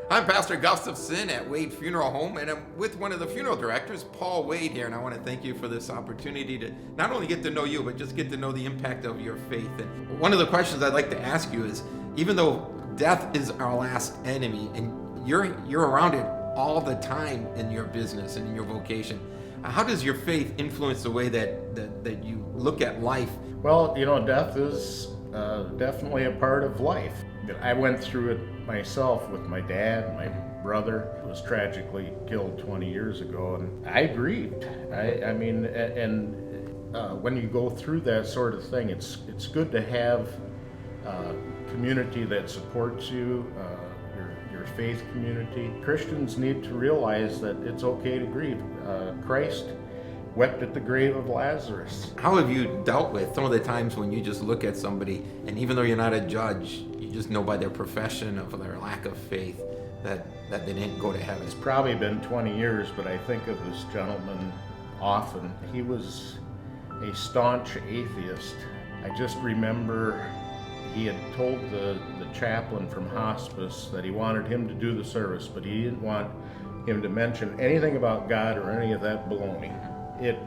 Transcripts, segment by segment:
I'm Pastor Gustafson at Waid Funeral Home, and I'm with one of the funeral directors, Paul Waid here, and I want to thank you for this opportunity to not only get to know you, but just get to know the impact of your faith. And one of the questions I'd like to ask you is, even though death is our last enemy, and you're around it all the time in your business and in your vocation, how does your faith influence the way that you look at life? Well, death is definitely a part of life. I went through it myself with my dad. My brother was tragically killed 20 years ago, and I grieved. When you go through that sort of thing, it's good to have a community that supports you, your faith community. Christians need to realize that it's okay to grieve. Christ wept at the grave of Lazarus. How have you dealt with some of the times when you just look at somebody, and even though you're not a judge, you just know by their profession of their lack of faith that they didn't go to heaven? It's probably been 20 years, but I think of this gentleman often. He was a staunch atheist. I just remember he had told the chaplain from hospice that he wanted him to do the service, but he didn't want him to mention anything about God or any of that baloney. It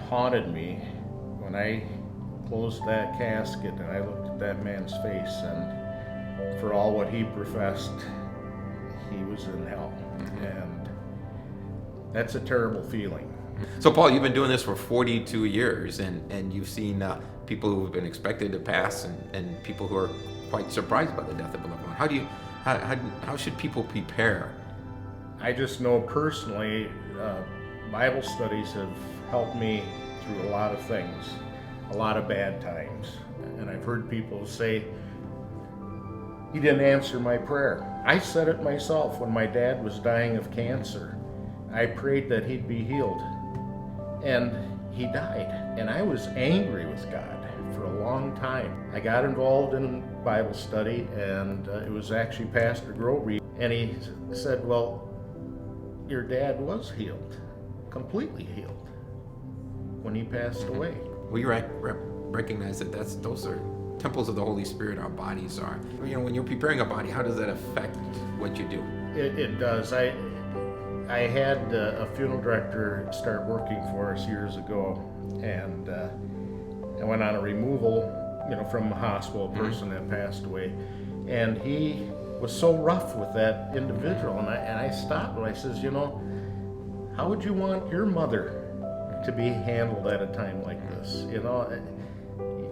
haunted me when I closed that casket and I looked at that man's face, and for all what he professed, he was in hell. And that's a terrible feeling. So Paul, you've been doing this for 42 years, and you've seen people who have been expected to pass and people who are quite surprised by the death of a loved one. How should people prepare? I just know personally, Bible studies have helped me through a lot of things, a lot of bad times. And I've heard people say, "He didn't answer my prayer." I said it myself when my dad was dying of cancer. I prayed that he'd be healed, and he died. And I was angry with God for a long time. I got involved in Bible study, and it was actually Pastor Grover, and he said, "Well, your dad was healed, completely healed, when he passed away." We recognize that those are temples of the Holy Spirit. Our bodies are. When you're preparing a body, how does that affect what you do? It does. I had a funeral director start working for us years ago, and I went on a removal, from the hospital, a person that passed away, and he was so rough with that individual, and I stopped and I says, how would you want your mother to be handled at a time like this?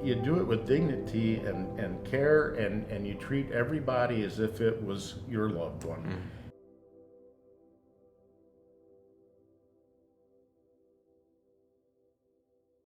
You do it with dignity and care, and you treat everybody as if it was your loved one.